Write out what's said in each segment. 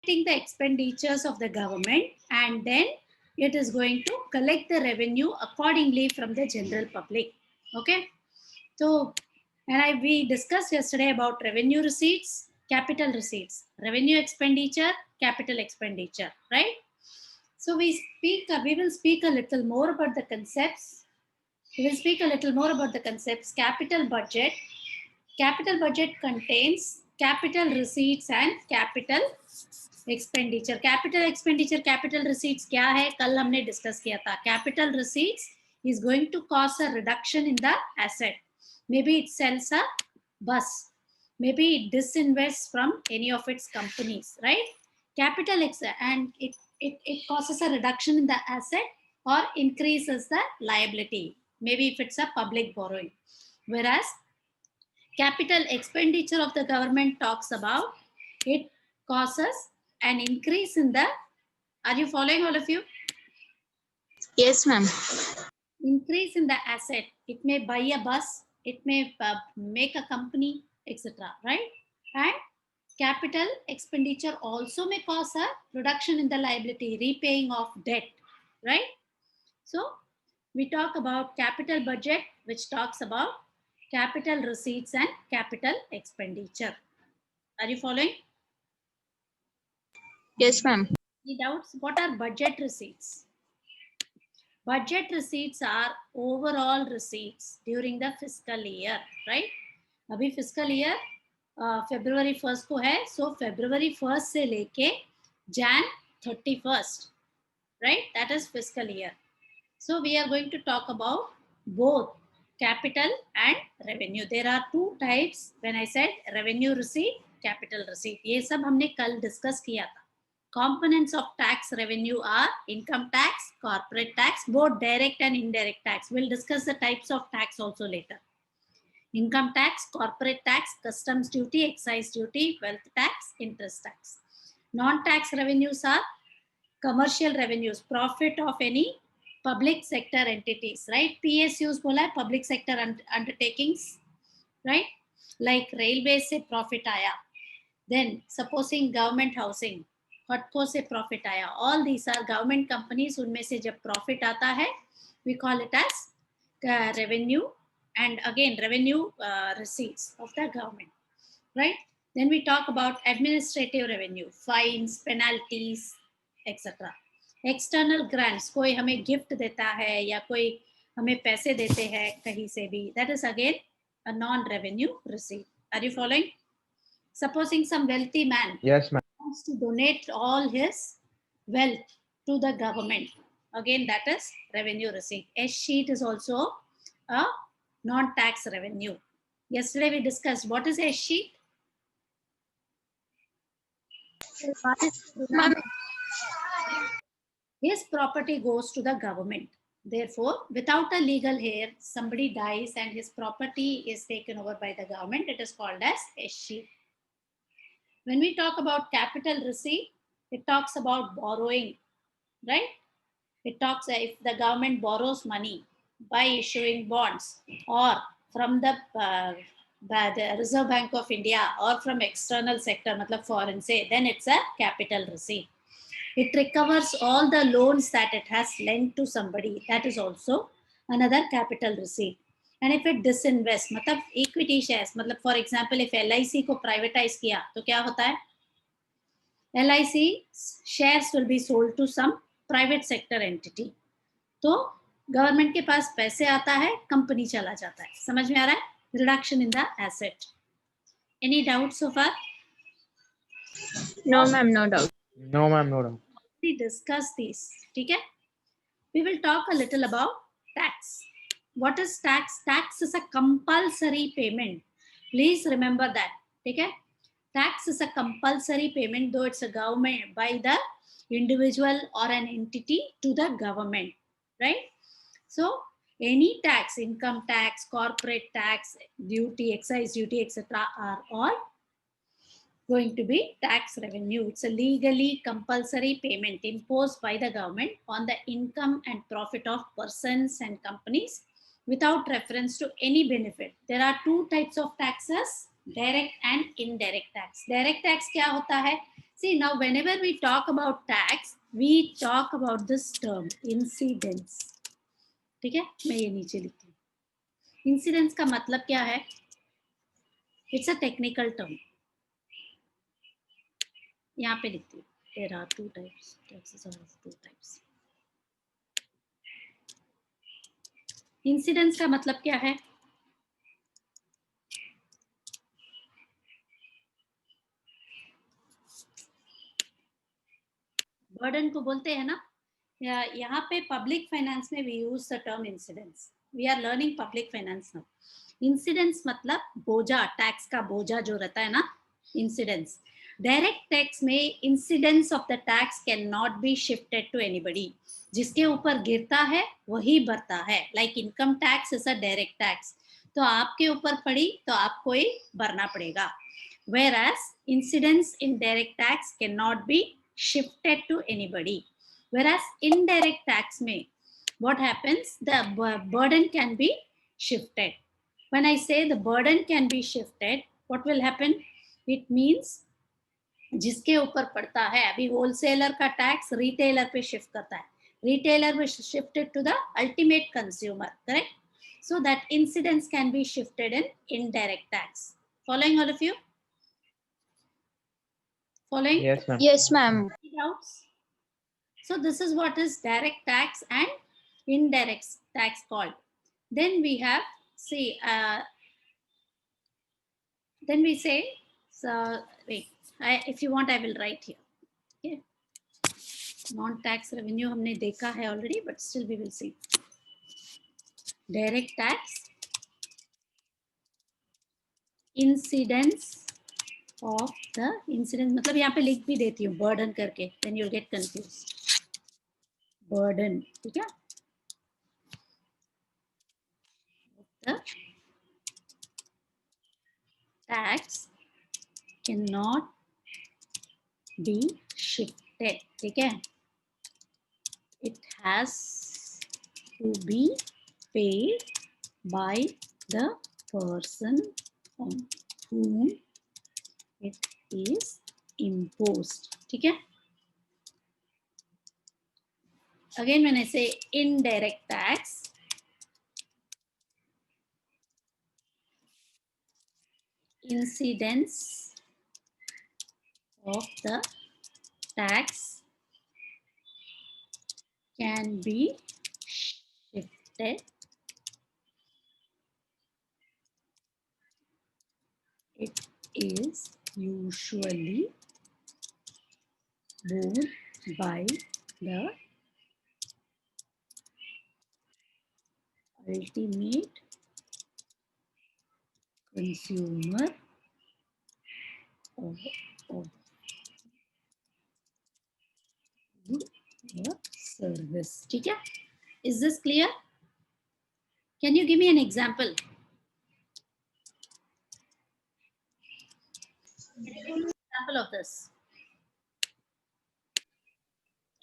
the expenditures of the government, and then it is going to collect the revenue accordingly from the general public. Okay, so we discussed yesterday about revenue receipts, capital receipts, revenue expenditure, capital expenditure, right? So we will speak a little more about the concepts. We will speak a little more about the concepts. Capital budget. Capital budget contains capital receipts and capital expenditure. Capital expenditure, capital receipts क्या है? कल हमने discuss किया था. Capital receipts is going to cause a reduction in the asset. Maybe it sells a bus. Maybe it disinvests from any of its companies, right? And it causes a reduction in the asset or increases the liability. Maybe if it's a public borrowing. Whereas capital expenditure of the government talks about it causes an increase in the, are you following, all of you? Yes, ma'am. Increase in the asset. It may buy a bus, it may make a company, etc. Right? And capital expenditure also may cause a reduction in the liability, repaying of debt. Right? So we talk about capital budget, which talks about capital receipts and capital expenditure. Are you following? Yes, ma'am. Any doubts? What are budget receipts? Budget receipts are overall receipts during the fiscal year, right? अभी fiscal year February 1st को है, so February 1st से लेके Jan 31st, right? That is fiscal year. So we are going to talk about both capital and revenue. There are two types. When I said revenue receipt, capital receipt, ये सब हमने कल discuss किया था. Components of tax revenue are income tax, corporate tax, both direct and indirect tax. We'll discuss the types of tax also later. Income tax, corporate tax, customs duty, excise duty, wealth tax, interest tax. Non-tax revenues are commercial revenues, profit of any public sector entities, right? PSUs बोला है, public sector undertakings, right? Like railways से profit आया. Then supposing government housing, हटको से profit आया. All these are government companies. उनमें से जब profit आता है, we call it as revenue, and again revenue receipts of the government, right? Then we talk about administrative revenue, fines, penalties, etc. External grants, कोई हमें gift देता है या कोई हमें पैसे देते हैं कहीं से भी, that is again a non-revenue receipt. Are you following? Supposing some wealthy man, yes, ma'am, wants to donate all his wealth to the government, again that is revenue receipt. S sheet is also a non-tax revenue. Yesterday we discussed what is S sheet. His property goes to the government. Therefore, without a legal heir, somebody dies and his property is taken over by the government. It is called as S sheet. When we talk about capital receipt, it talks about borrowing, right? It talks if the government borrows money by issuing bonds or from the Reserve Bank of India or from external sector, matlab foreign say, then it's a capital receipt. It recovers all the loans that it has lent to somebody. That is also another capital receipt. And if it disinvests, मतलब equity shares, मतलब for example, if LIC को privatize किया, तो क्या होता है? LIC shares will be sold to some private sector entity. तो government के पास पैसे आता है, कंपनी चला जाता है. समझ में आ रहा है? Reduction in the asset. Any doubts so far? No, ma'am, no doubt. no, ma'am, no doubt. We discuss these. ठीक है? We will talk a little about tax. What is tax? Tax is a compulsory payment. Please remember that. ठीक है? Tax is a compulsory payment, though it's a government by the individual or an entity to the government, right? So any tax, income tax, corporate tax, duty, excise duty, etc., are all going to be tax revenue. It's a legally compulsory payment imposed by the government on the income and profit of persons and companies without reference to any benefit. There are two types of taxes, direct and indirect tax. Direct tax क्या होता है? See, now whenever we talk about tax, we talk about this term incidence. ठीक है, मैं ये नीचे लिखती हूँ. Incidence का मतलब क्या है? It's a technical term. यहाँ पे लिखती हूँ. There are two types. Taxes are two types. Incidence का मतलब क्या है? बर्डन को बोलते हैं ना. यहाँ पे पब्लिक फाइनेंस में we use the term incidence. We are learning public finance now. Incidence मतलब बोझा, टैक्स का बोझा जो रहता है ना, इंसिडेंस. डायरेक्ट टैक्स में incidence of the tax can not be shifted to anybody. जिसके ऊपर गिरता है वही भरता है. Like income tax is a direct tax, तो आपके ऊपर पड़ी तो आपको ही भरना पड़ेगा. Whereas incidence in direct tax cannot be shifted to anybody. Whereas indirect tax may, what happens, the burden can be shifted. When I say the burden can be shifted, what will happen? It means जिसके ऊपर पड़ता है, अभी wholesaler का tax retailer पे shift करता है, retailer will shifted to the ultimate consumer, correct? So that incidence can be shifted in indirect tax. Following all of you? Following? Yes, ma'am. Yes, ma'am. Doubts? So this is what is direct tax and indirect tax called. Then we have, see, then we say, so wait, if you want I will write here. Okay. Non-tax revenue हमने देखा है already, but still we will see. Direct tax, incidence of the incidence, मतलब यहाँ पे लिख भी देती हूँ burden करके, then you'll get confused. Burden, ठीक है? The tax cannot be shifted, ठीक है? It has to be paid by the person on whom it is imposed, ठीक है? Again, when I say indirect tax, incidence of the tax can be shifted. It is usually borne by the ultimate consumer of the service. ठीक है? Is this clear? Can you give me an example? Example of this.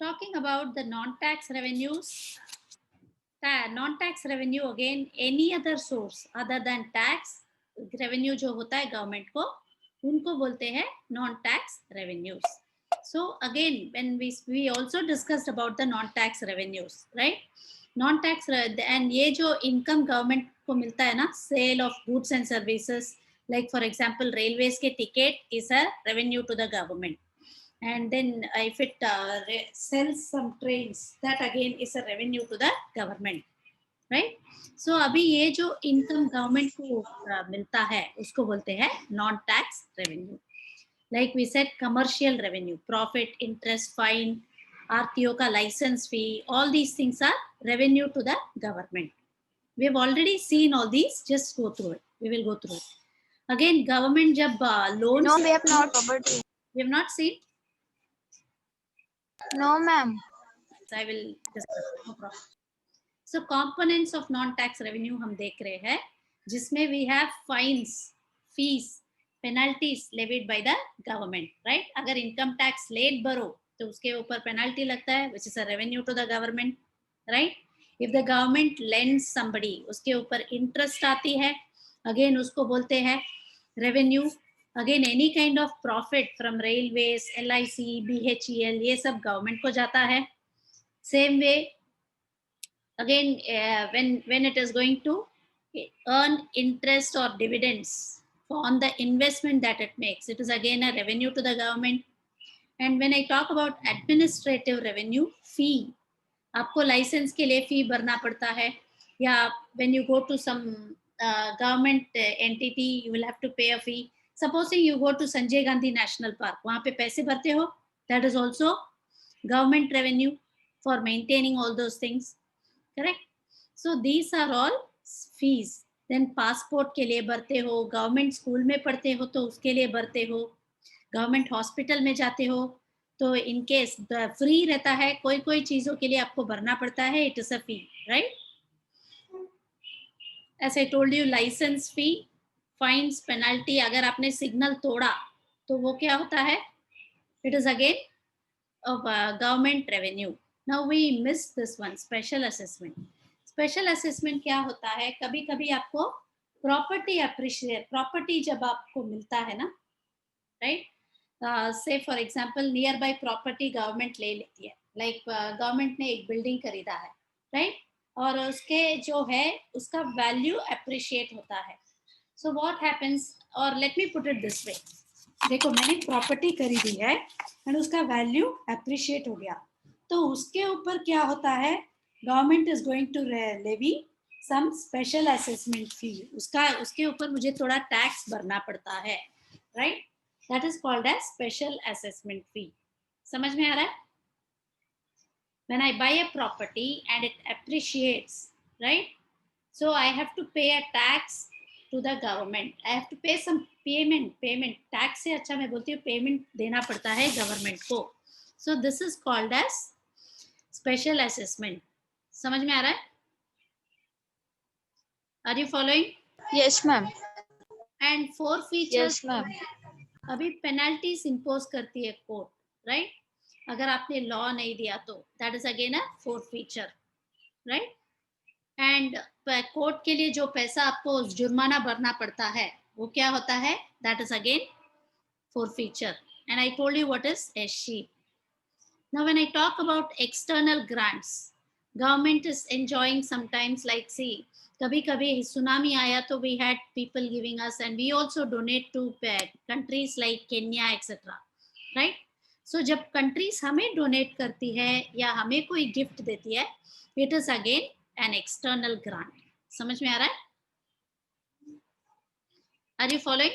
Talking about the non-tax revenues. Non-tax revenue, again, any other source other than tax revenue जो होता है government को, उनको बोलते हैं non-tax revenues. So again, when we also discussed about the non-tax revenues, right? Non-tax and ये जो income government को मिलता है ना, sale of goods and services, like for example railways के ticket is a revenue to the government, and then if it sells some trains, that again is a revenue to the government, right? So अभी ये जो income government को मिलता है उसको बोलते हैं non-tax revenue. Like we said, commercial revenue, profit, interest, fine, RTO का license fee, all these things are revenue to the government. We have already seen all these, just go through it. We will go through it. Again, government जब loans. No, we have not covered it. We have not seen. No, ma'am. I will discuss, no problem. So components of non-tax revenue हम देख रहे हैं, जिसमें we have fines, fees, penalties levied by the government, right? अगर income tax late भरो तो उसके ऊपर penalty लगता है, which is a revenue to the government, right? If the government lends somebody, उसके ऊपर interest आती है, again उसको बोलते हैं revenue again any kind of profit from railways, LIC, BHEL, ये सब गवर्नमेंट को जाता है. Same way again when it is going to earn interest or dividends on the investment that it makes, it is again a revenue to the government. And when I talk about administrative revenue, fee, आपको licence के लिए फी भरना पड़ता है, या when you go to some government entity you will have to pay a fee. Supposing you go to Sanjay Gandhi National Park, वहाँ पे पैसे भरते हो, that is also government revenue for maintaining all those things, correct? So these are all fees. Then passport के लिए भरते हो, government school में पढ़ते हो तो उसके लिए भरते हो, government hospital में जाते हो तो in case free रहता है, कोई कोई चीजों के लिए आपको भरना पड़ता है, it is a fee, right? As I told you, license fee, fines, penalty, अगर आपने signal तोड़ा तो वो क्या होता है? It is again of government revenue. Now we missed this one, special assessment. Special assessment क्या होता है? कभी कभी आपको प्रॉपर्टी अप्रिशिएट, प्रॉपर्टी जब आपको मिलता है ना, राइट, से for example near by property government ले लेती है, लाइक गवर्नमेंट ने एक बिल्डिंग खरीदा है, राइट, और उसके जो है उसका वैल्यू अप्रिशिएट होता है. सो व्हाट हैपेंस, और let me put it this way, देखो मैंने प्रॉपर्टी खरीदी है एंड उसका वैल्यू अप्रिशिएट हो गया, तो उसके ऊपर क्या होता है, government is going to levy some special assessment fee, उसके ऊपर मुझे थोड़ा टैक्स भरना पड़ता है, right, that is called as special assessment fee. समझ में आ रहा है? When I buy a property and it appreciates, right, so I have to pay a tax to the government. I have to pay some payment. Tax से अच्छा मैं बोलती हूँ payment देना पड़ता है government को. So this is called as special assessment. समझ में आ रहा है? Are you following? Yes, ma'am. And forfeitures, Yes, ma'am. अभी penalties impose करती है court, right? अगर आपने law नहीं दिया तो that is again a forfeiture, right? And court के लिए जो पैसा आपको जुर्माना भरना पड़ता है वो क्या होता है, that is again forfeiture. And I told you what is escheat. Now when I talk about external grants, government is enjoying sometimes, like see, कभी कभी सुनामी आया तो we had people giving us and we also donate to countries like Kenya etc, right? So जब countries हमें donate करती है या हमें कोई gift देती है, it is again an external grant. समझ में आ रहा है? Are you following?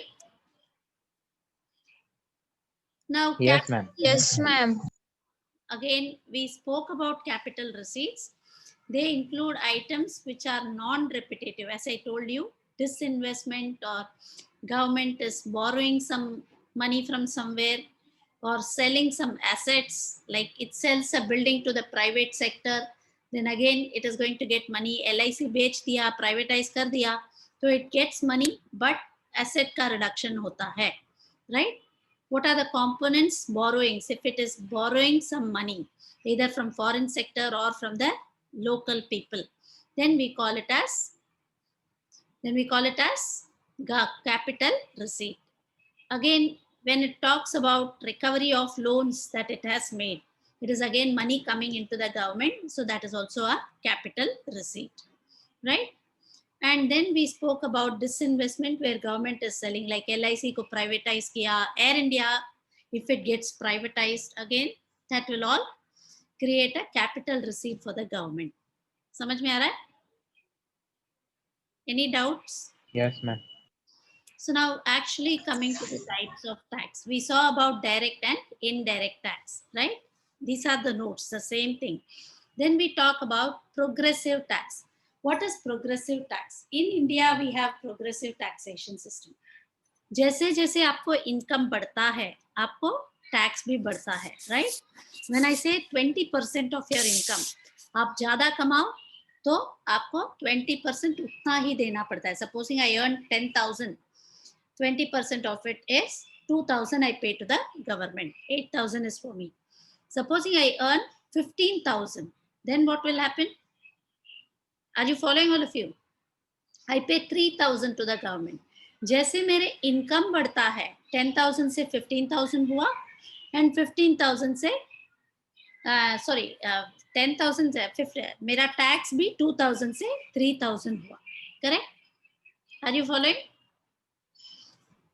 Now Yes, ma'am. Yes, ma'am. again we spoke about capital receipts. They include items which are non-repetitive, as I told you, disinvestment, or government is borrowing some money from somewhere or selling some assets, like it sells a building to the private sector, then again it is going to get money. LIC बेच दिया, privatize कर दिया, so it gets money but asset का reduction होता है, right? What are the components? Borrowings. If it is borrowing some money either from foreign sector or from the local people, then we call it as capital receipt. Again, when it talks about recovery of loans that it has made, it is again money coming into the government, so that is also a capital receipt, right? And then we spoke about disinvestment, where government is selling, like LIC को privatize किया, Air India, if it gets privatized again, that will all create a capital receipt for the government. समझ में आ रहा है? Any doubts? Yes, ma'am. So now actually coming to the types of tax, we saw about direct and indirect tax, right? These are the notes, the same thing. Then we talk about progressive tax. What is progressive tax? In India, we have progressive taxation system. जैसे जैसे आपको income बढ़ता है, आपको tax भी बढ़ता है, right? When I से 20% ऑफ योर इनकम, आप ज्यादा कमाओ तो आपको 20% उतना ही देना पड़ता है. Supposing I earn 10,000, 20% of it is 2,000 I pay to the government, 8,000 is for me. Supposing I earn 15,000, then what will happen? Are you following, all of you? I pay 3,000 to the government. जैसे मेरे income बढ़ता है 10,000 से 15,000 हुआ and 15,000 से sorry 10,000 से मेरा tax भी 2,000 से 3,000 हुआ. Correct? Are you following?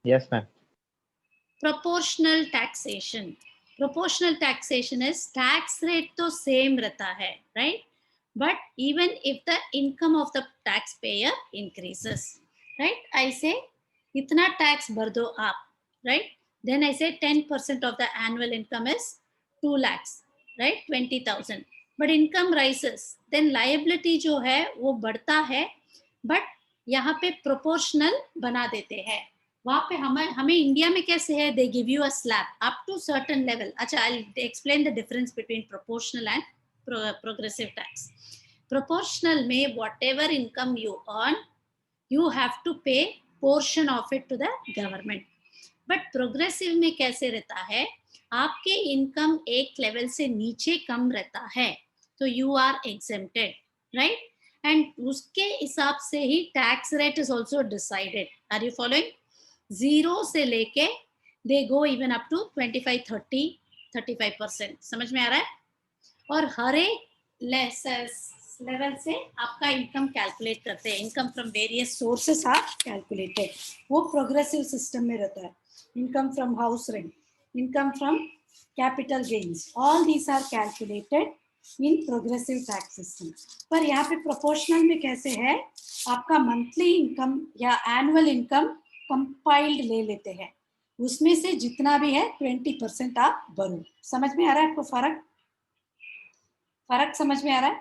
Yes, ma'am. Proportional taxation. Proportional taxation is tax rate तो same रहता है, right? But even if the income of the taxpayer increases, right? I say इतना tax भर दो आप, right? Then I say 10% of the annual income is 2 lakhs, right? 20,000. But income rises, then liability जो है वो बढ़ता है, but यहाँ पे proportional बना देते हैं. वहां पे हमें इंडिया में कैसे है, they give you a slab up to certain level. अच्छा, I explain the difference between proportional and progressive tax. Proportional में whatever income you earn you have to pay portion of it to the government. But progressive में कैसे रहता है, आपके income एक level से नीचे कम रहता है तो you are exempted, right? And उसके हिसाब से ही tax rate is also decided. Are you following? 0 से लेके they go even up to 25, 30, 35%. समझ में आ रहा है? और हर एक लेवल से आपका इनकम कैलकुलेट करते हैं. Income from various sources are calculated. वो प्रोग्रेसिव सिस्टम में रहता है. Income from house rent, income from capital gains, all these are calculated in progressive tax system. पर यहाँ पे प्रोपोर्शनल में कैसे है, आपका मंथली इनकम या एनुअल इनकम कंपाइल्ड ले लेते हैं, उसमें से जितना भी है 20% आप भरो. समझ में आ रहा है आपको? फर्क समझ में आ रहा है?